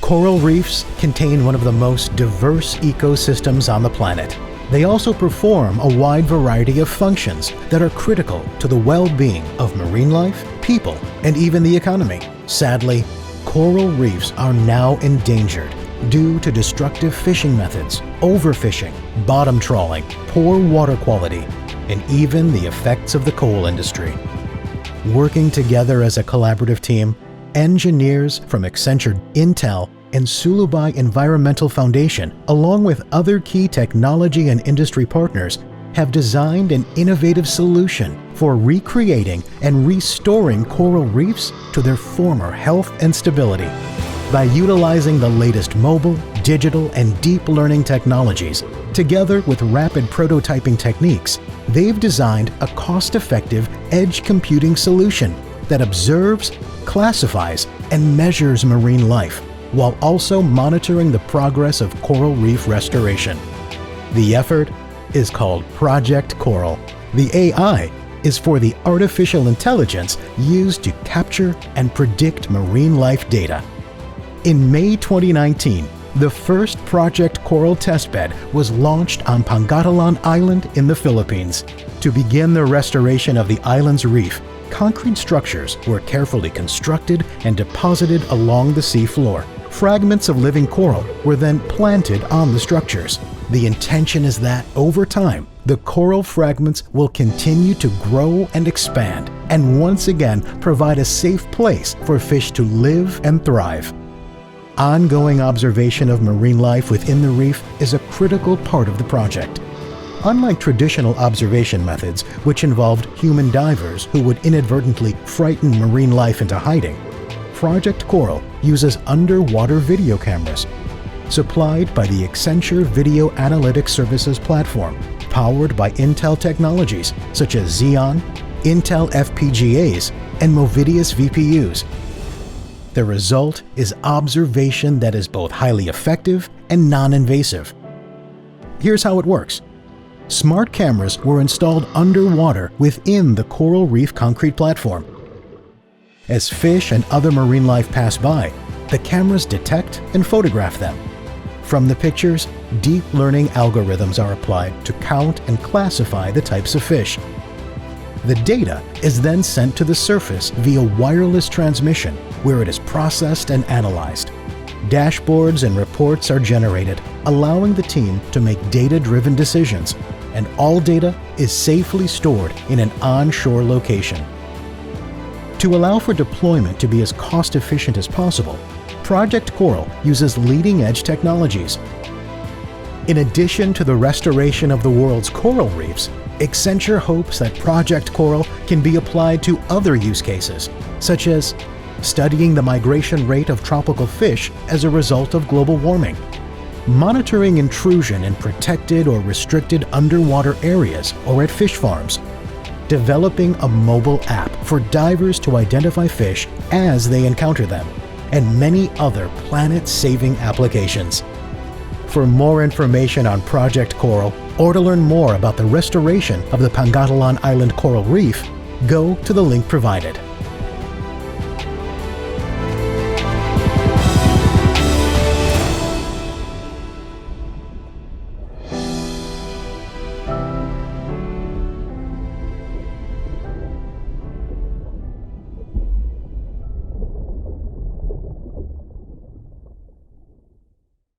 Coral reefs contain one of the most diverse ecosystems on the planet. They also perform a wide variety of functions that are critical to the well-being of marine life, people, and even the economy. Sadly, coral reefs are now endangered due to destructive fishing methods, overfishing, bottom trawling, poor water quality, and even the effects of the coal industry. Working together as a collaborative team, engineers from Accenture, Intel, and Sulubaaï Environmental Foundation, along with other key technology and industry partners, have designed an innovative solution for recreating and restoring coral reefs to their former health and stability. By utilizing the latest mobile, digital, and deep learning technologies, together with rapid prototyping techniques, they've designed a cost-effective edge computing solution that observes, classifies, and measures marine life, while also monitoring the progress of coral reef restoration. The effort is called Project Coral. The AI is for the artificial intelligence used to capture and predict marine life data. In May 2019, the first Project Coral testbed was launched on Pangatalan Island in the Philippines. To begin the restoration of the island's reef, concrete structures were carefully constructed and deposited along the sea floor. Fragments of living coral were then planted on the structures. The intention is that, over time, the coral fragments will continue to grow and expand, and once again provide a safe place for fish to live and thrive. Ongoing observation of marine life within the reef is a critical part of the project. Unlike traditional observation methods, which involved human divers who would inadvertently frighten marine life into hiding, Project Coral uses underwater video cameras, supplied by the Accenture Video Analytics Services platform, powered by Intel technologies such as Xeon, Intel FPGAs, and Movidius VPUs. The result is observation that is both highly effective and non-invasive. Here's how it works. Smart cameras were installed underwater within the coral reef concrete platform. As fish and other marine life pass by, the cameras detect and photograph them. From the pictures, deep learning algorithms are applied to count and classify the types of fish. The data is then sent to the surface via wireless transmission, where it is processed and analyzed. Dashboards and reports are generated, allowing the team to make data-driven decisions, and all data is safely stored in an onshore location. To allow for deployment to be as cost-efficient as possible, Project Coral uses leading-edge technologies. In addition to the restoration of the world's coral reefs, Accenture hopes that Project Coral can be applied to other use cases, such as studying the migration rate of tropical fish as a result of global warming, monitoring intrusion in protected or restricted underwater areas or at fish farms, developing a mobile app for divers to identify fish as they encounter them, and many other planet-saving applications. For more information on Project Coral, or to learn more about the restoration of the Pangatalan Island coral reef, go to the link provided.